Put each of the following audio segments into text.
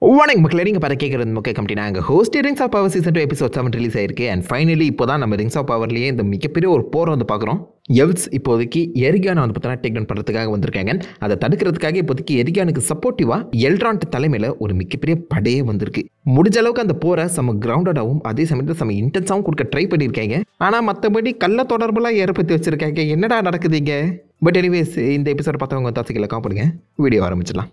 வணக்கம் மக்களே, நீங்கள் பார்த்து கேட்குறது முக்கிய கம்பெனி நாங்கள் host rings of power season 2 episode 7 release ஆயிருக்கு. அண்ட் ஃபைனலி இப்போ தான் நம்ம ரிங்ஸ் ஆஃப் பவர்லேயே இந்த மிகப்பெரிய ஒரு போர் வந்து பார்க்குறோம். எல்ஸ் இப்போதைக்கு எரிகானை வந்து பார்த்தீங்கன்னா டேக் டவுன் பண்ணுறதுக்காக வந்திருக்காங்க. அதை தடுக்கிறதுக்காக இப்போதைக்கு எரிகானுக்கு சப்போர்ட்டிவாக எல்ட்ராண்ட் தலைமையில் ஒரு மிகப்பெரிய படையே வந்திருக்கு. முடிஞ்ச அளவுக்கு அந்த போரை செம்ம கிரவுண்டடாகவும் அதே சமயத்தில் செம்ம இன்டென்ஸாகவும் கொடுக்க ட்ரை பண்ணியிருக்காங்க. ஆனால் மற்றபடி கள்ள தொடர்புலாம் ஏற்படுத்தி வச்சுருக்காங்க. என்னடா நடக்குதுங்க? பட் எனிவேஸ், இந்த எபிசோட் பார்த்தவங்க தாசிக்கல காப்பிடுங்க. வீடியோ ஆரம்பிச்சிடலாம்.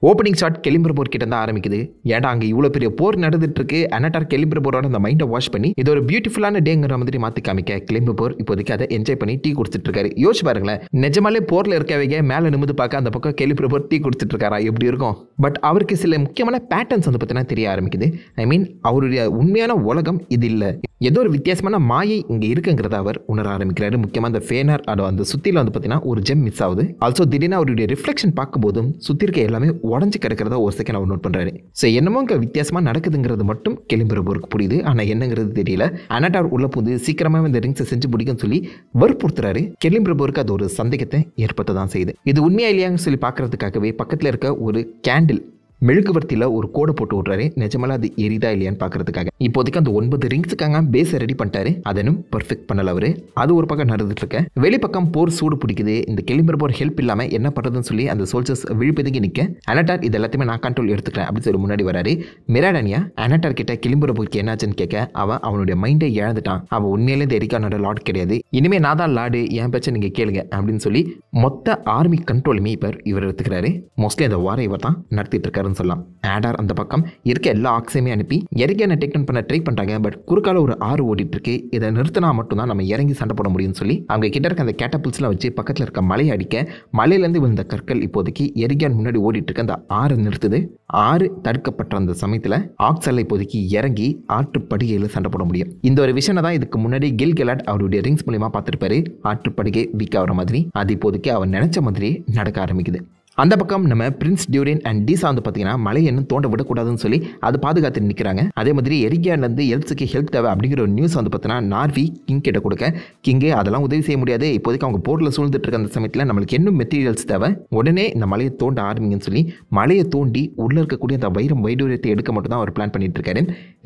ஓப்பனிங் ஷாட் கெலிம்பர் கிட்ட தான் ஆரம்பிக்குது. ஏடா அங்கே இவ்வளோ பெரிய போர் நடந்துட்டு இருக்கு. அனட்டார் கெலிம்பரோட அந்த மைண்டை வாஷ் பண்ணி இது ஒரு பியூட்டிஃபுல்லான டேங்கிற மாதிரி மாற்றி காமிக்க கெலிம்பர் இப்போதைக்கு அதை என்ஜாய் பண்ணி டீ குடிச்சிட்டு இருக்காரு. யோசிச்சு பாருங்களேன், நிஜமாலே போரில் இருக்கவங்க மேலே நிமிந்து பார்க்க அந்த பக்கம் கெலிம்பர் டீ குடிச்சிட்டு இருக்காரா, எப்படி இருக்கும்? பட் அவருக்கு சில முக்கியமான பேட்டர்ன்ஸ் வந்து பார்த்தீங்கன்னா தெரிய ஆரம்பிக்குது. ஐ மீன், அவருடைய உண்மையான உலகம் இது இல்லை, ஏதோ ஒரு வித்தியாசமான மாயை இங்கே இருக்குங்கிறத அவர் உணர ஆரம்பிக்கிறாரு. முக்கியமாக அந்த ஃபேனர் அந்த சுற்றியில் வந்து பார்த்தீங்கன்னா ஒரு ஜெம் மிஸ் ஆகுது. ஆல்சோ திடீர்னு அவருடைய ரிஃப்ளெக்ஷன் பார்க்கும்போதும் சுற்றி இருக்க எல்லாமே உடஞ்சி கிடக்கிறத ஒரு செகண்ட் அவர் நோட் பண்ணுறாரு. ஸோ என்னமோ இங்கே வித்தியாசமாக நடக்குதுங்கிறது மட்டும் கெலிம்பருக்கு புரியுது. ஆனால் என்னங்கிறது தெரியல. அனட்டார் உள்ள புது சீக்கிரமாக இந்த ரிங்ஸை செஞ்சு பிடிக்கும்னு சொல்லி வற்புறுத்துறாரு. கெலிம்பருக்கு அது ஒரு சந்தேகத்தை ஏற்படுத்த தான் செய்யுது. இது உண்மையா இல்லையான்னு சொல்லி பார்க்கறதுக்காகவே பக்கத்தில் இருக்க ஒரு கேண்டில் மெழுகுவர்த்தியில் ஒரு கோடை போட்டு விட்றாரு. நிஜமால அது எரிதா இல்லையான்னு பார்க்கறதுக்காக. இப்போதைக்கு அந்த 9 ரிங்ஸுக்காக பேஸை ரெடி பண்ணிட்டாரு. அதனும் பர்ஃபெக்ட் பண்ணல அவரு. அது ஒரு பக்கம் நடந்துட்டு இருக்க, வெளிப்பக்கம் போர் சூடு பிடிக்குது. இந்த கெலிம்பர் போர் ஹெல்ப் இல்லாமல் என்ன பண்ணுறதுன்னு சொல்லி அந்த சோல்ஜர்ஸ் விழிப்பதுக்கு நிற்க, அனட்டார் இது எல்லாத்தையுமே நான் கண்ட்ரோல் எடுத்துக்கிறேன் அப்படின்னு சொல்லி முன்னாடி வராரு. மிராடானியா அனட்டார் கிட்ட கெலிம்பர் போருக்கு என்னாச்சுன்னு கேட்க, அவனுடைய மைண்டை இழந்துட்டான். அவன் உண்மையிலே இந்த எரிக்கானோட லார்ட் கிடையாது. இனிமே நான் தான் லார்டு, என் பேச்சை நீங்க கேளுங்க அப்படின்னு சொல்லி மொத்த ஆர்மி கண்ட்ரோலுமே இவர் எடுத்துக்கிறாரு. மோஸ்ட்லி அந்த வாரை இவர் தான் நடத்திட்டு இருக்காரு சொல்லலாம். ஆடார் அந்த பக்கம் இருக்க எல்லா ஆக்ஸையுமே அனுப்பி எரிகானை டேக் டவுன் பண்ண ட்ரை பண்றாங்க. பட் குறுக்கால ஒரு ஆறு ஓடிட்டு இருக்கு. இதை நிறுத்தினா மட்டும்தான் நம்ம இறங்கி சண்டை போட முடியும்னு சொல்லி அவங்க கிட்ட இருக்க அந்த கேட்டபிள்ஸ்லாம் வச்சு பக்கத்தில் இருக்க மலையை அடிக்க, மலையிலேருந்து விழுந்த கற்கள் இப்போதைக்கு எரிகான் முன்னாடி ஓடிட்டு இருக்க அந்த ஆறு நிறுத்துது. ஆறு தடுக்கப்பட்ட அந்த சமயத்தில் ஆக்ஸால இப்போதைக்கு இறங்கி ஆற்றுப்படுகையில் சண்டை போட முடியும். இந்த ஒரு விஷயம் தான் இதுக்கு முன்னாடி கில்கலாட் அவருடைய ரிங்ஸ் மூலியமா பார்த்துருப்பாரு. ஆற்றுப்படுகை வீக் ஆகிற மாதிரி அது இப்போதைக்கு அவர் நினைச்ச மாதிரி நடக்க ஆரம்பிக்குது. அந்த பக்கம் நம்ம பிரின்ஸ் டியூரின் அண்ட் டீசா வந்து பார்த்தீங்கன்னா மலை இன்னும் தோண்ட விடக்கூடாதுன்னு சொல்லி அது பாதுகாத்து நிற்கிறாங்க. அதே மாதிரி எரிகான்லேருந்து எல்ஸுக்கு ஹெல்ப் தேவை அப்படிங்கிற ஒரு நியூஸ் வந்து பார்த்தீங்கன்னா நார்வி கிங் கிட்ட கொடுக்க, கிங்கே அதெல்லாம் உதவி செய்ய முடியாது, இப்போதைக்கு அவங்க போர்ட்டில் சூழ்ந்துட்டு இருக்க அந்த சமயத்தில் நம்மளுக்கு இன்னும் மெட்டீரியல்ஸ் தேவை, உடனே இந்த மலையை தோண்ட ஆரம்பிங்கன்னு சொல்லி மலையை தோண்டி உள்ளே இருக்கக்கூடிய அந்த வைடூரியத்தை எடுக்க மட்டும் தான் அவர் பிளான் பண்ணிட்டு இருக்காரு.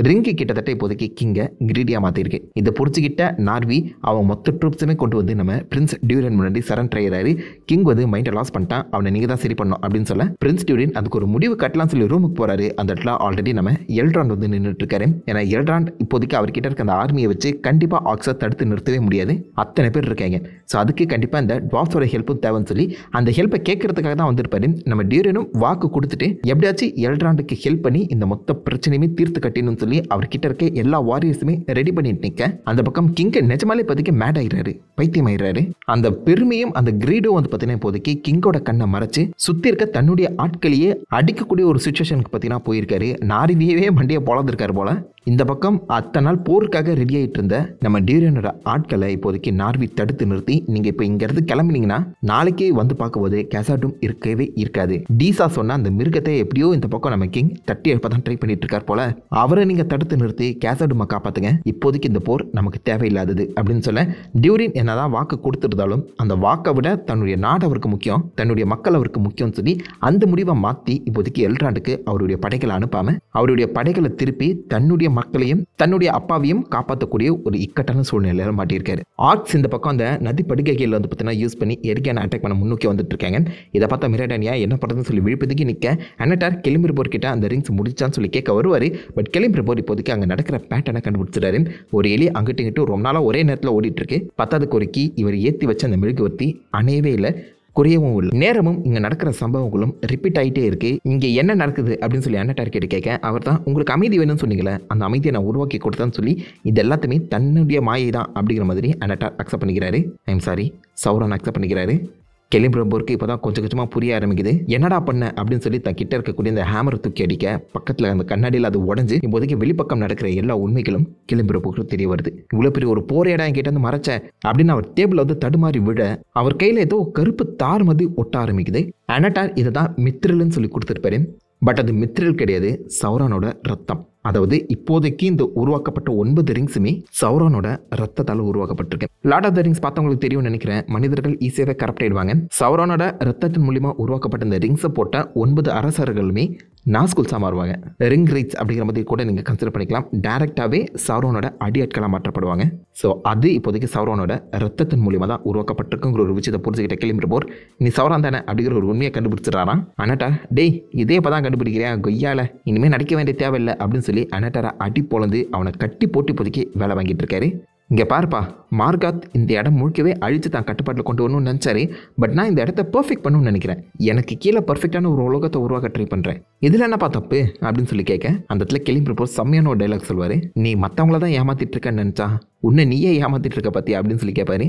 ரிங்கு கிட்டத்தட்ட இப்போதைக்கு கிங்கை கிரீடியாக மாற்றிருக்கு. இதை புரிச்சுக்கிட்ட நார்வி அவன் மொத்த ட்ரூப்ஸுமே கொண்டு வந்து நம்ம பிரின்ஸ் டியூரின் முன்னாடி சரண்டர் ஆகிறாரு. கிங் வந்து மைண்டை லாஸ் பண்ணிட்டான், அவனை நீங்கள் சரி பண்ணோம் அப்படின்னு சொல்ல பிரின்ஸ் டியூரின் அதுக்கு ஒரு முடிவு கட்டலாம் சொல்லி ரூமுக்கு போறாரு. அந்த இடத்துல ஆல்ரெடி நம்ம எல்ட்ராண்ட் வந்து நின்றுட்டு இருக்காரு. ஏன்னா எல்ட்ராண்ட் இப்போதைக்கு அவர்கிட்ட இருக்க அந்த ஆர்மியை வச்சு கண்டிப்பா ஆக்ஸை தடுத்து நிறுத்தவே முடியாது. அத்தனை பேர் இருக்காங்க. ஸோ அதுக்கு கண்டிப்பா இந்த ட்வார்ஃப்ஸோட ஹெல்ப்பும் தேவைன்னு சொல்லி அந்த ஹெல்ப்பை கேட்கறதுக்காக தான் வந்திருப்பாரு. நம்ம டியூரினும் வாக்கு கொடுத்துட்டு எப்படியாச்சும் எல்ட்ராண்டுக்கு ஹெல்ப் பண்ணி இந்த மொத்த பிரச்சனையுமே தீர்த்து கட்டினு சொல்லி அவர்கிட்ட இருக்க எல்லா வாரியர்ஸுமே ரெடி பண்ணிட்டு நிற்க, அந்த பக்கம் கிங் நிஜமாலே இப்போதைக்கு மேட் ஆயிடுறாரு, பைத்தியம் ஆயிடுறாரு. அந்த பெருமையும் அந்த கிரீடும் வந்து பார்த்தீங்கன்னா இப்போதைக்கு கிங்கோட கண்ணை மறைச்சு சுத்தி இருக்க தன்னுடைய ஆட்களையே அடிக்கக்கூடிய ஒரு சிச்சுவேஷனுக்கு பார்த்தீங்கன்னா போயிருக்காரு. நாரிவியவே மண்டியை பொழந்திருக்காரு போல. இந்த பக்கம் அத்தனை நாள் போருக்காக ரெடி ஆகிட்டு இருந்த நம்ம டியூரியனோட ஆட்களை இப்போதைக்கு நார்வி தடுத்து நிறுத்தி, நீங்க இப்போ இங்கிருந்து கிளம்பினீங்கன்னா நாளைக்கே வந்து பார்க்கும்போது கேசாட்டும் இருக்கவே இருக்காது. டீசா சொன்ன அந்த மிருகத்தை எப்படியோ இந்த பக்கம் நம்ம கிங் தட்டி எழுப்பதான் ட்ரை பண்ணிட்டு இருக்கார் போல, அவரை நீங்க தடுத்து நிறுத்தி கேசாட்டுமா காப்பாத்துங்க, இப்போதைக்கு இந்த போர் நமக்கு தேவையில்லாதது அப்படின்னு சொல்ல, டியூரின் என்னதான் வாக்கு கொடுத்துருந்தாலும் அந்த வாக்கை விட தன்னுடைய நாடு அவருக்கு முக்கியம், தன்னுடைய மக்கள் அவருக்கு முக்கியம்னு சொல்லி அந்த முடிவை மாற்றி இப்போதைக்கு எல்ட்ராண்டுக்கு அவருடைய படைகளை அனுப்பாம அவருடைய படைகளை திருப்பி தன்னுடைய மக்களையும் தன்னுடைய அப்பாவையும் காப்பாற்றக்கூடிய ஒரு இக்கட்டான சூழ்நிலையில மாட்டியிருக்காரு. ஆர்க்ஸ் இந்த பக்கம் அந்த நதி படுகைகள் வந்து பார்த்தீங்கன்னா யூஸ் பண்ணி எரிகானை அட்டாக் பண்ண முன்னோக்கி வந்துட்டு இருக்காங்க. இதை பார்த்தா மிராடானியா என்ன பண்ணுறதுன்னு சொல்லி விழிப்பதுக்கு நிற்க, அனட்டார் கெலிம்பர் கிட்ட அந்த ரிங்ஸ் முடிச்சான்னு சொல்லி கேட்க வருவார். பட் கெலிம்பர் இப்போதைக்கு அங்கே நடக்கிற பேட்டர்னை கண்டுபிடிச்சிட்டாரு. ஒரு எலி அங்கிட்டு இங்கிட்டு ரொம்ப நாளாக ஒரே நேரத்தில் ஓடிட்டு இருக்கு. பத்தாவதுக்கு ஒரு கீ இவர் ஏற்றி வச்ச அந்த மெழுகுவர்த்தி அணையவே இல்லை, குறையவும் இல்லை. நேரமும் இங்கே நடக்கிற சம்பவங்களும் ரிப்பீட் ஆகிட்டே இருக்கு. இங்கே என்ன நடக்குது அப்படின்னு சொல்லி அனட்டார் கிட்ட கேட்க, அவர் தான் உங்களுக்கு அமைதி வேணும்னு சொன்னீங்களே, அந்த அமைதியை நான் உருவாக்கி கொடுத்தேன்னு சொல்லி இது எல்லாத்தையுமே தன்னுடைய மாயை தான் அப்படிங்கிற மாதிரி அனட்டார் அக்செப்ட் பண்ணிக்கிறாரு. சௌரான் அக்செப்ட் பண்ணிக்கிறாரு. கெலிம்பருக்கு இப்போ தான் கொஞ்சம் கொஞ்சமாக புரிய ஆரம்பிக்குது. என்னடா பண்ண அப்படின்னு சொல்லி தன் கிட்ட இருக்கக்கூடிய அந்த ஹேமரை தூக்கி அடிக்க பக்கத்தில் அந்த கண்ணாடியில் அது உடஞ்சி இப்போதைக்கு வெளிப்பக்கம் நடக்கிற எல்லா உண்மைகளும் கெலிம்பருக்கு தெரிய வருது. இவ்வளோ பெரிய ஒரு போரையடா என்கிட்ட வந்து மறைச்ச அப்படின்னு அவர் டேபிள் வந்து தடுமாறி விட அவர் கையில் ஏதோ கருப்பு தார் மாதிரி ஒட்ட ஆரம்பிக்குது. அனட்டார் இதை தான் மித்ரில்னு சொல்லி கொடுத்துருப்பாரு. பட் அது மித்ரில் கிடையாது, சௌரானோட ரத்தம். அதாவது இப்போதைக்கு இந்த உருவாக்கப்பட்ட 9 ரிங்ஸுமே சௌரானோட ரத்தத்தால் உருவாக்கப்பட்டிருக்கு. லார்ட் ஆஃப் த ரிங்ஸ் பார்த்தவங்களுக்கு தெரியும்னு நினைக்கிறேன். மனிதர்கள் ஈஸியாகவே கரப்ட் ஆயிடுவாங்க. சௌரானோட ரத்தத்தின் மூலியமா உருவாக்கப்பட்ட இந்த ரிங்ஸை போட்ட 9 அரசர்களுமே நாஸ்குல்ஸாக மாறுவாங்க. ரிங் ரைட்ஸ் அப்படிங்கிற மாதிரி கூட நீங்கள் கன்சிடர் பண்ணிக்கலாம். டைரெக்டாகவே சௌரானோட அடியாட்களாக மாற்றப்படுவாங்க. ஸோ அது இப்போதைக்கு சௌரானோட ரத்தத்தின் மூலியமாக தான் உருவாக்கப்பட்டிருக்குங்கிற ஒரு விஷயத்தை புரிஞ்சுக்கிட்ட கிளம்பிருப்போர் நீ சௌரான் தானே அப்படிங்கிற ஒரு உண்மையை கண்டுபிடிச்சிடறான். அனட்டார் டேய் இதே இப்போ தான் கண்டுபிடிக்கிறேன் கொய்யால இனிமேல் நடிக்க வேண்டிய தேவையில்லை அப்படின்னு சொல்லி அனட்டாரை அடி பொழந்து அவனை கட்டி போட்டு இப்போதைக்கு வேலை வாங்கிட்டு இருக்காரு. இங்கே பாருப்பா, மார்காத் இந்த இடம் முழுக்கவே அழித்து தான் கட்டுப்பாட்டில் கொண்டு வரணும்னு நினச்சாரு. பட் நான் இந்த இடத்த பர்ஃபெக்ட் பண்ணணும்னு நினைக்கிறேன். எனக்கு கீழே பர்ஃபெக்டான ஒரு உலகத்தை உருவாக்க ட்ரை பண்ணுறேன். இதில் என்னப்பா தப்பு அப்படின்னு சொல்லி கேட்க அந்த இடத்துல கிளம்பி செம்மையான ஒரு டைலாக் சொல்வார். நீ மற்றவங்கள தான் ஏமாத்திட்டு இருக்கேன்னு நினச்சா உன்னை நீயே ஏமாத்திட்டு இருக்க பார்த்தியா அப்படின்னு சொல்லி கேட்பாரு.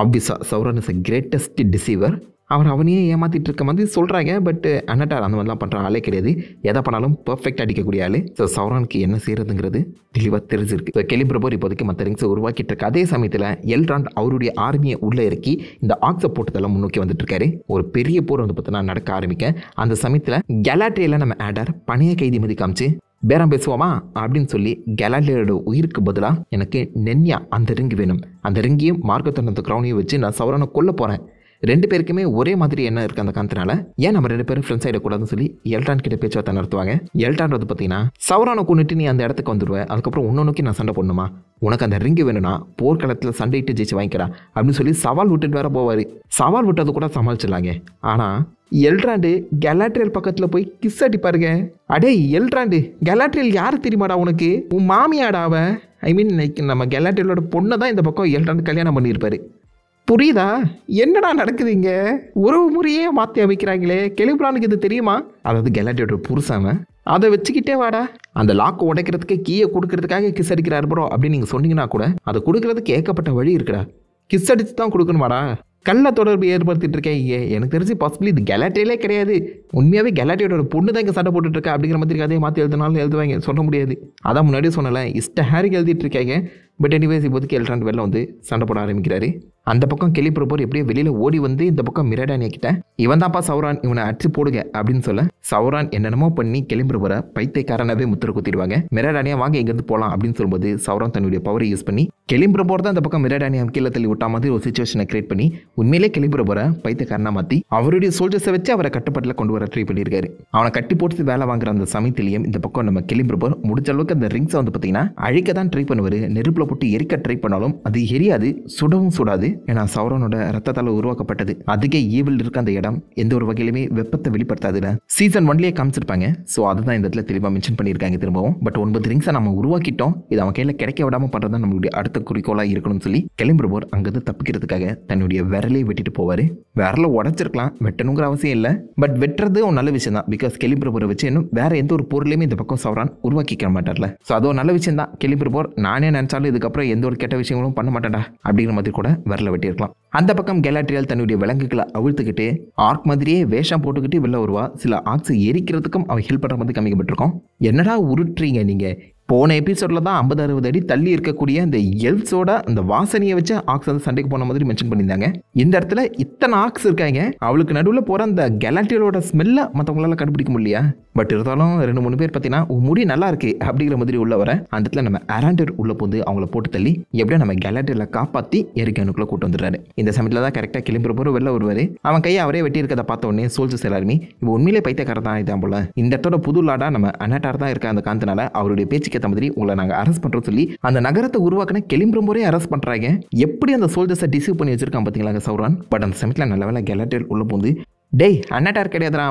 ஆப்வியஸா சௌரான் இஸ் அ கிரேட்டஸ்ட் டிசீவர். அவனையே ஏமாற்றிட்டு இருக்க மாதிரி சொல்கிறாங்க. பட் அனட்டார் அந்த மாதிரிலாம் பண்ணுற ஆளே கிடையாது. எதை பண்ணாலும் பர்ஃபெக்ட் அடிக்கக்கூடிய ஆள். ஸோ சௌரானுக்கு என்ன செய்கிறதுங்கிறது தெளிவாக தெரிஞ்சிருக்கு. ஸோ கிளம்பிரபோர் இப்போதைக்கு மற்ற ரிங்ஸை உருவாக்கிட்டு இருக்க அதே சமயத்தில் எல்ராண்ட் அவருடைய ஆர்மியை உள்ளே இறக்கி இந்த ஆக்ஸை போட்டதெல்லாம் முன்னோக்கி வந்துட்டு இருக்காரு. ஒரு பெரிய போர் வந்து பார்த்தீங்கன்னா நடக்க ஆரம்பிக்க அந்த சமயத்தில் கெலாட்ரியில் நம்ம ஆடர் பணைய கைதி மதி காமிச்சு பேரம் பேசுவோமா அப்படின்னு சொல்லி கெலாட்ரியோட உயிருக்கு பதிலாக எனக்கு நென்யா அந்த ரிங்கு வேணும், அந்த ரிங்கையும் மார்க்கத்தோட அந்த க்ரௌனையும் வச்சு நான் சௌரானை கொல்ல போகிறேன். 2 பேருக்குமே ஒரே மாதிரி என்ன இருக்குது அந்த காரணத்தினால ஏன் நம்ம 2 பேரும் ஃப்ரெண்ட்ஸ் ஆகிடக்கூடாதுன்னு சொல்லி எல்டான் கிட்ட பேச்சுவார்த்தை நடத்துவாங்க. எல்டான் வந்து பார்த்தீங்கன்னா சௌரானை கொண்டுட்டு நீ அந்த இடத்துக்கு வந்துடுவேன், அதுக்கப்புறம் உன்னை நோக்கி நான் சண்டை போடணுமா, உனக்கு அந்த ரிங்கு வேணும்னா போர்க்களத்தில் சண்டையிட்டு ஜெயிச்சு வாங்கிக்கிறா அப்படின்னு சொல்லி சவால் விட்டுட்டு வேற போவார். சவால் விட்டது கூட சமாளிச்சிடலாங்க. ஆனால் எல்ட்ராண்டு கெலாட்ரியல் பக்கத்தில் போய் கிஸ் அடிப்பாருங்க. அடே எல்ட்ராண்டு, கெலாட்ரியல் யார் தெரியுமாடா உனக்கு? உன் மாமியாடா அவ. ஐ மீன் நம்ம கெலாட்ரியலோட பொண்ணை தான் இந்த பக்கம் எல்ட்ராண்டு கல்யாணம் பண்ணியிருப்பாரு. புரியுதா? என்னடா நடக்குதுங்க? உறவு முறையே மாற்றி அமைக்கிறாங்களே. கெலிப்ரானுக்கு இது தெரியுமா? அதாவது கெலாட்ரியோட புருஷாம அதை வச்சுக்கிட்டே வாடா அந்த லாக்கை உடைக்கிறதுக்கு கீயை கொடுக்கறதுக்காக கிஸ் அடிக்கிறாரு ப்ரோ அப்படின்னு நீங்கள் சொன்னீங்கன்னா கூட அதை கொடுக்கறதுக்கு ஏகப்பட்ட வழி இருக்குடா. கிஸ் அடித்து தான் கொடுக்கணுமாடா? கள்ள தொடர்பு ஏற்படுத்திட்டு இருக்கேன். எனக்கு தெரிஞ்சு பாசிபிளி இது கெலாட்ரியிலே கிடையாது. உண்மையாகவே கெலாட்ரியோட பொண்ணு தான் இங்கே சண்டை போட்டுட்டு இருக்கா அப்படிங்கிற மாதிரி கதையை மாற்றி எழுதினாலும் எழுதுவாங்க, சொல்ல முடியாது. அதான் முன்னாடியே சொன்னல இஷ்ட ஹேரிக்கு எழுதிட்டு இருக்காங்க. பட் எனிவேஸ் இப்போதைக்கு எல்ட்ராண்ட் வெளில வந்து சண்டை போட ஆரம்பிக்கிறாரு. அந்த பக்கம் கிளம்பிரபோர் எப்படியோ வெளியில் ஓடி வந்து இந்த பக்கம் மிராடானியா கிட்ட இவன் தான்ப்பா சௌரான், இவனை அடிச்சு போடுங்க அப்படின்னு சொல்ல சௌரான் என்னென்னமோ பண்ணி கிளம்பிரபோரை பைத்தியக்காரனாவே முத்திர குத்திடுவாங்க. மிராடானியா வாங்க இங்கேருந்து போகலாம் அப்படின்னு சொல்லும்போது சௌரான் தன்னுடைய பவரை யூஸ் பண்ணி கிளம்பிரபோர் தான் இந்த பக்கம் மிராடானியா கீழே தள்ளி விட்டா மாதிரி ஒரு சிச்சுவேஷனை கிரியேட் பண்ணி உண்மையிலே கிளம்பிரபோரை பைத்தியக்காரனா மாற்றி அவருடைய சோல்ஜர்ஸை வச்சு அவரை கட்டுப்பாட்டில் கொண்டு வர ட்ரை பண்ணியிருக்காரு. அவனை கட்டி போட்டு வேலை வாங்குற அந்த சமயத்திலையும் இந்த பக்கம் நம்ம கிளம்பிரபோர் முடிஞ்ச அளவுக்கு அந்த ரிங்ஸை வந்து பார்த்தீங்கன்னா அழிக்க தான் ட்ரை பண்ணுவார். நெருப்பில் போட்டு எரிக்க ட்ரை பண்ணாலும் அது எரியாது, சுடவும் சுடாது. ஏன்னா சௌரானோட ரத்தத்தால் உருவாக்கப்பட்டது. அதுக்கே ஈவில் இருக்க அந்த இடம் எந்த ஒரு வகையிலுமே வெப்பத்தை வெளிப்படுத்தாதுல சீசன் 1லயே காமிச்சிருப்பாங்க. ஸோ அதுதான் இந்த இடத்துல தெளிவாக மென்ஷன் பண்ணியிருக்காங்க திரும்பவும். பட் 9 ரிங்ஸை நம்ம உருவாக்கிட்டோம், இது அவன் கையில் கிடைக்க விடாம பண்ணுறது தான் நம்மளுடைய அடுத்த குறிக்கோளாக இருக்கணும்னு சொல்லி கிளம்பிரபோர் அங்கிருந்து தப்பிக்கிறதுக்காக தன்னுடைய விரலையே வெட்டிட்டு போவார். விரலை உடைச்சிருக்கலாம், வெட்டணுங்கிற அவசியம் இல்லை. பட் வெட்டுறது ஒரு நல்ல விஷயம் தான். பிகாஸ் கிளம்பிரபோரை வச்சு இன்னும் வேற எந்த ஒரு பொருளையுமே இந்த பக்கம் சௌரான் உருவாக்கிக்க மாட்டார்ல. ஸோ அது ஒரு நல்ல விஷயம் தான். கிளம்பிரபோர் நானே நினைச்சாலும் இதுக்கப்புறம் எந்த ஒரு கெட்ட விஷயங்களும் பண்ண மாட்டேன்டா அப்படிங்கிற மாதிரி கூட விரலை வெட்டியிருக்கலாம். அந்த பக்கம் கெலாட்ரியல் தன்னுடைய விலங்குகளை அவிழ்த்துக்கிட்டு ஆர்க் மாதிரியே வேஷம் போட்டுக்கிட்டு வெளில வருவா. சில ஆர்க்ஸை எரிக்கிறதுக்கும் அவன் ஹெல்ப் பண்ணுற மாதிரி காமிக்கப்பட்டிருக்கோம். என்னடா உருட்டுறீங்க நீங்க? போன எபிசோடில் தான் 50-60 அடி தள்ளி இருக்கக்கூடிய அந்த எல்ஸோட அந்த வாசனையை வச்சு ஆக்ஸ் வந்து சண்டைக்கு போன மாதிரி மென்ஷன் பண்ணியிருந்தாங்க. இந்த இடத்துல இத்தனை ஆக்ஸ் இருக்காங்க, அவளுக்கு நடுவில் போகிற அந்த கெலாட்ரியலோட ஸ்மெல்லை மற்றவங்களால கண்டுபிடிக்க முடியலையா? பட் இருந்தாலும் 2-3 பேர் பார்த்தீங்கன்னா முடி நல்லா இருக்கு அப்படிங்கிற மாதிரி உள்ள வர அந்த இடத்துல நம்ம அராண்டர் உள்ள போந்து அவங்கள போட்டு தள்ளி எப்படியோ நம்ம கெலாட்ரியலை காப்பாற்றி எரிக்கனுக்குள்ள கூட்டு வந்துடுறாரு. இந்த சமயத்தில் தான் கரெக்டாக கிளம்பிரபோர் வெளில வருவார். அவன் கையை அவரே வெட்டி இருக்கிறத பார்த்த உடனே சோல்ஜர்ஸ் எல்லாருமே இப்போ உண்மையிலே பைத்தியக்காரர் தான் இதான் போல. இந்த இடத்தோட புது லாடா நம்ம அனட்டார் தான் இருக்க அந்த காரணத்தினால அவருடைய பேச்சுக்கு ஏற்ற மாதிரி உங்களை நாங்கள் அரெஸ்ட் பண்றோம் சொல்லி அந்த நகரத்தை உருவாக்கின கிளம்பிரபோரே அரெஸ்ட் பண்றாங்க. எப்படி அந்த சோல்ஜர்ஸை டிசீவ் பண்ணி வச்சிருக்கான் பார்த்தீங்களா சௌரான். பட் அந்த சமயத்தில் நல்ல வேலை கெலாட்ரியல் உள்ள போந்து டேய் அன்னட்டார் கிடையாதுரா,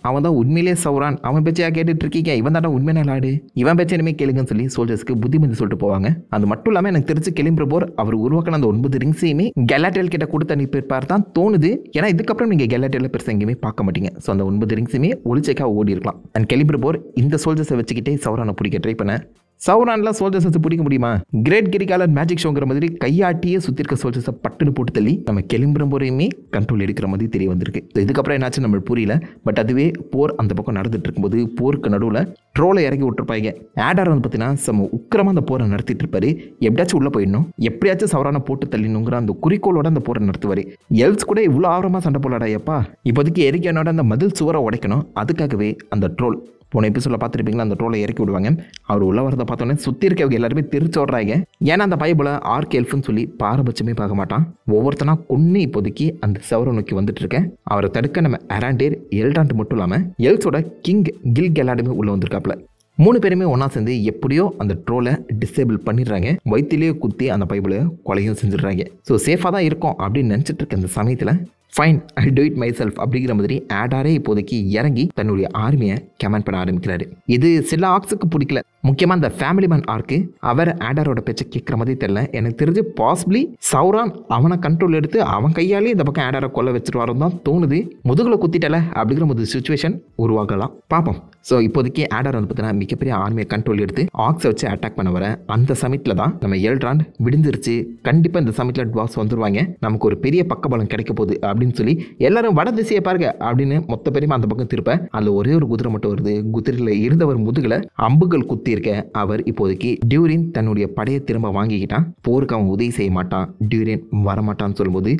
அவன் தான் உண்மையிலே சௌரான், அவன் பேச்சையா கேட்டுட்டு இருக்கீங்க, இவன் தாண்டா உண்மையான நாடு, இவன் பேச்சை இனிமே கேளுங்கன்னு சொல்லி சோல்ஜர்ஸ்க்கு புத்திமதி சொல்லிட்டு போவாங்க. அது மட்டும் இல்லாமல் எனக்கு தெரிஞ்சு கிளம்பிரபோர் அவர் உருவாக்கின அந்த 9 ரிங்ஸையுமே கெலாட்ரியல் கிட்ட கொடுத்து அனுப்பியிருப்பார் தான் தோணுது. ஏன்னா இதுக்கப்புறம் நீங்கள் கெலாட்ரியல் பெருசாக எங்கேயுமே பார்க்க மாட்டீங்க. ஸோ அந்த 9 ரிங்ஸுமே ஒளிச்சைக்காக ஓடி இருக்கலாம். அண்ட் கிளம்பிரபோர் இந்த சோல்ஜர்ஸை வச்சுக்கிட்டே சௌரானை பிடிக்க ட்ரை பண்ண சௌரான்லாம் சோல்ஜர்ஸை பிடிக்க முடியுமா? கிரேட் கிரிகாலர் மேஜிக் ஷோங்கிற மாதிரி கையாட்டியே சுற்றி இருக்க சோல்ஜர்ஸை பட்டுன்னு போட்டு தள்ளி நம்ம கிளம்பிரபோரையுமே கண்ட்ரோல் எடுக்கிற மாதிரி தெரிய வந்திருக்கு. இதுக்கப்புறம் என்னாச்சு நம்ம புரியல. பட் அதுவே போர் அந்த பக்கம் நடந்துட்டு இருக்கும்போது போருக்கு நடுவில் ட்ரோலை இறக்கி விட்டுருப்பாங்க. ஆடார் வந்து பார்த்தீங்கன்னா செம்ம உக்கிரமாக அந்த போரை நடத்திட்டு இருப்பாரு. எப்படியாச்சும் உள்ளே போயிடணும், எப்படியாச்சும் சௌரானை போட்டு தள்ளினுங்கிற அந்த குறிக்கோளோட அந்த போரை நடத்துவார். எல்ஸ் கூட இவ்வளோ ஆர்வமாக சண்டை போலாடா எப்பா, இப்போதைக்கு எரிக்கனோட அந்த மதில் சுவரை உடைக்கணும். அதுக்காகவே அந்த ட்ரோல் போன எபிசோட பார்த்துருப்பீங்களா, அந்த ட்ரோலை இறக்கி விடுவாங்க. அவர் உள்ள வரதை பார்த்தோன்னே சுற்றி இருக்கவங்க எல்லாருமே தெரிச்சு ஓடுறாங்க. ஏன்னா அந்த பைபிளை ஆர்க் எல்ஃப்னு சொல்லி பாரபட்சமே பார்க்க மாட்டான். ஒவ்வொருத்தனா கொன்று இப்போதைக்கு அந்த செவரை நோக்கி வந்துட்டு இருக்கேன். அவரை தடுக்க நம்ம அராண்டேர், எல்டாண்ட் மட்டும் இல்லாமல் எல்ஸோட கிங் கில்கெலாடுமே உள்ளே வந்திருக்காப்புல. 3 பேருமே ஒன்றா சேர்ந்து எப்படியோ அந்த ட்ரோலை டிசேபிள் பண்ணிடுறாங்க. வயிற்றிலேயே குத்தி அந்த பைபிளை கொலையும் செஞ்சிடுறாங்க. ஸோ சேஃபாக தான் இருக்கும் அப்படின்னு நினச்சிட்டு இருக்க அந்த சமயத்தில் fine, I do it my self அப்படிங்கிற மாதிரி ஆடாரே இப்போதைக்கு இறங்கி தன்னுடைய ஆர்மியை கமாண்ட் பண்ண ஆரம்பிக்கிறாரு. இது சில ஆர்க்ஸுக்கு பிடிக்கல. முக்கியமாக அந்த ஃபேமிலி மேன் ஆர்க்கு அவர் ஆடாரோட பேச்சை கேட்குற மாதிரி தெரியல. எனக்கு தெரிஞ்சு பாசிபிளி சௌரான் அவனை கண்ட்ரோல் எடுத்து அவன் கையாலே இந்த பக்கம் ஆடாரை கொல்ல வச்சுட்டு வரோம் தான் தோணுது. முதுகில் குத்திட்டல அப்படிங்கிற ஒரு சுச்சுவேஷன் உருவாகலாம். பார்ப்போம். ஸோ இப்போதைக்கு ஆடார் வந்து பார்த்தீங்கன்னா மிகப்பெரிய ஆர்மியை கண்ட்ரோல் எடுத்து ஆக்ஸை வச்சு அட்டாக் பண்ண வர அந்த சமயத்தில் தான் நம்ம எல்ட்ராண்ட் விடிஞ்சிருச்சு, கண்டிப்பாக இந்த சமயத்தில் ட்வார்ஸ் வந்துருவாங்க, நமக்கு ஒரு பெரிய பக்கபலம் கிடைக்க போகுது அப்படின்னு சொல்லி எல்லாரும் வட திசையை பாருங்க அப்படின்னு மொத்த பேருமே அந்த பக்கம் திருப்ப அதில் ஒரே ஒரு குதிரை மட்டும் வருது. குதிரையில் இருந்தவர் முதுகில் அம்புகள் குத்தி இருக்க அவர் இப்போதைக்கு டியூரின் தன்னுடைய படையை திரும்ப வாங்கிக்கிட்டான். போருக்கு அவன் உதவி செய்ய மாட்டான், டியூரின் வரமாட்டான்னு சொல்லும்போது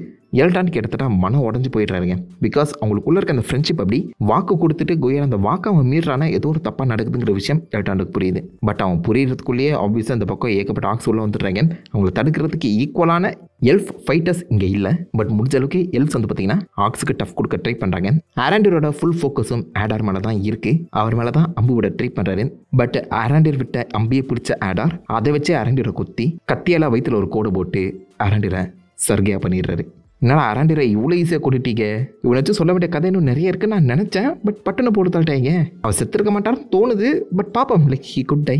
எல்டாண்ட் கிட்டத்தட்ட மனம் உடஞ்சி போயிடுறாருங்க. பிகாஸ் அவங்களுக்குள்ள இருக்க அந்த ஃப்ரெண்ட்ஷிப் அப்படி வாக்கு கொடுத்துட்டு கோயர் அந்த வாக்கு அவன் மீறானா ஏதோ ஒரு தப்பாக நடக்குதுங்கிற விஷயம் எல்டாண்டுக்கு புரியுது. பட் அவன் புரியறதுக்குள்ளேயே ஆப்வியஸாக அந்த பக்கம் ஏகப்பட்ட ஆக்ஸ் உள்ள வந்துடுறாங்க. அவங்களை தடுக்கிறதுக்கு ஈக்குவலான எல்ஃப் ஃபைட்டர்ஸ் இங்கே இல்லை. பட் முடிஞ்ச அளவுக்கு எல்ஃப்ஸ் வந்து பார்த்தீங்கன்னா ஆக்ஸுக்கு டஃப் கொடுக்க ட்ரை பண்ணுறாங்க. ஆராண்டியரோட ஃபுல் ஃபோக்கஸும் ஆடார் மேலே தான் இருக்குது. அவர் மேலே தான் அம்பு விட ட்ரை பண்ணுறாரு. பட் ஆராண்டியர் விட்ட அம்பியை பிடிச்ச ஆடார் அதை வச்சு ஆராண்டியரை குத்தி கத்தியால் வயிற்றில் ஒரு கோடு போட்டு ஆராண்டியரை சர்கையாக பண்ணிடுறாரு. என்னால் அராண்டியரை இவ்வளோ ஈஸியாக கூட்டிட்டீங்க, இவ்வளோ வச்சு சொல்ல வேண்டிய கதை இன்னும் நிறைய இருக்குன்னு நான் நினச்சேன். பட் பட்டுன்னு போட்டு தள்ளிட்டேங்க. அவர் செத்துருக்க மாட்டார்னு தோணுது. பட் பார்ப்போம், லைக் ஹி குட் டை.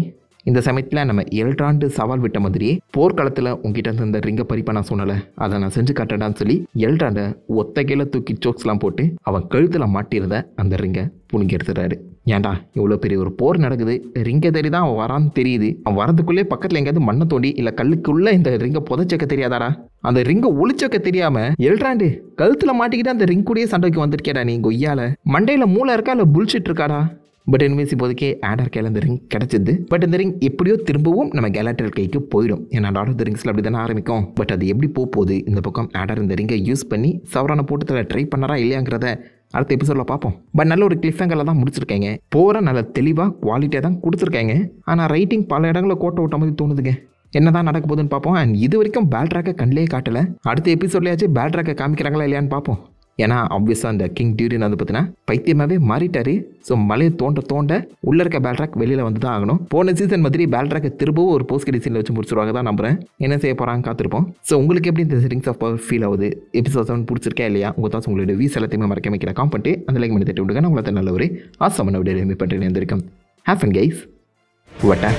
இந்த சமயத்தில் நம்ம எல்ட்ராண்டு சவால் விட்ட மாதிரியே போர்க்களத்தில் உங்ககிட்ட இருந்து இந்த ரிங்கை பறிப்பா நான் சொன்னலை, அதை நான் செஞ்சு காட்டேடான்னு சொல்லி எல்ட்ராண்டை ஒத்த கையில் தூக்கி சோக்ஸ்லாம் போட்டு அவன் கழுத்தில் மாட்டியிருந்த அந்த ரிங்கை புனிங்கி எடுத்துறாரு. ஏன்டா இவ்வளோ பெரிய ஒரு போர் நடக்குது, ரிங்கை தேடி தான் அவன் வரான்னு தெரியுது, அவன் வரதுக்குள்ளே பக்கத்தில் எங்கேயாவது மண்ணை தோண்டி இல்லை கல்லுக்குள்ளே இந்த ரிங்கை புதைச்சக்க தெரியாதாடா, அந்த ரிங்கை ஒளிச்சக்க தெரியாமல் எல்ட்ராண்டு கழுத்தில் மாட்டிக்கிட்டு அந்த ரிங் கூடயே சண்டைக்கு வந்திருக்கேடா நீ கொய்யால, மண்டையில் மூளை இருக்கா இல்லை புல்ஷிட் இருக்காடா. பட் எனிமேஸ் இப்போதைக்கு ஆடார் கையில் இந்த ரிங் கிடச்சிது. பட் இந்த ரிங் எப்படியோ திரும்பவும் நம்ம கேலாக்டர் கைக்கு போயிடும். ஏன்னா லார்ட் ஆஃப் தி ரிங்ஸில் அப்படி தானே ஆரம்பிக்கும். பட் அது எப்படி போகுது, இந்த பக்கம் ஆடார் இந்த ரிங்கை யூஸ் பண்ணி சவரான போட்டு ட்ரை பண்ணாரா இல்லையாங்கிறத அடுத்த எபிசோடில் பார்ப்போம். பட் நல்ல ஒரு கிளிஃபேங்கரில் தான் முடிச்சிருக்காங்க. போகிற நல்ல தெளிவாக குவாலிட்டியாக தான் கொடுத்துருக்காங்க. ஆனால் ரைட்டிங் பல இடங்களில் கோட்டை விட்ட மாதிரி தோணுதுங்க. என்னதான் நடக்க போகுதுன்னு பார்ப்போம். அண்ட் இது வரைக்கும் பேல்ட்ராக்கை கண்ணிலே காட்டலை. அடுத்த எபிசோட்லேயாச்சும் பேல்ட்ராக்கை காமிக்கிறாங்களா இல்லையான்னு பார்ப்போம். ஏன்னா ஆப்வியஸாக அந்த கிங் டியூரின் வந்து பார்த்தீங்கன்னா பைத்தியமாகவே மாறிட்டாரு. ஸோ மலையை தோண்ட உள்ளே இருக்க பேல்ட்ராக் வெளியில் வந்து தான் ஆகணும். போன சீசன் மாதிரி பேல்ட்ராக்கை திரும்பவும் ஒரு போஸ்ட் கிரெடிட் சீனில் வச்சு முடிச்சிருவாங்க தான் நம்புறேன். என்ன செய்ய போகிறாங்க காத்திருப்போம். ஸோ உங்களுக்கு எப்படி இந்த ரிங்ஸ் ஆஃப் பவர் ஃபீல் ஆகுது, எபிசோட் 7 பிடிச்சிருக்கா இல்லையா, உங்கள் தான் உங்களுடைய வீஸ் எல்லாத்தையுமே மறக்க வைக்கிற பண்ணிட்டு அந்த லைக் பண்ணி தட்டி விடுங்க. நான் உங்களை நல்ல ஒரு ஆசமான விட பண்ணுறேன். Have fun guys. வட்டா.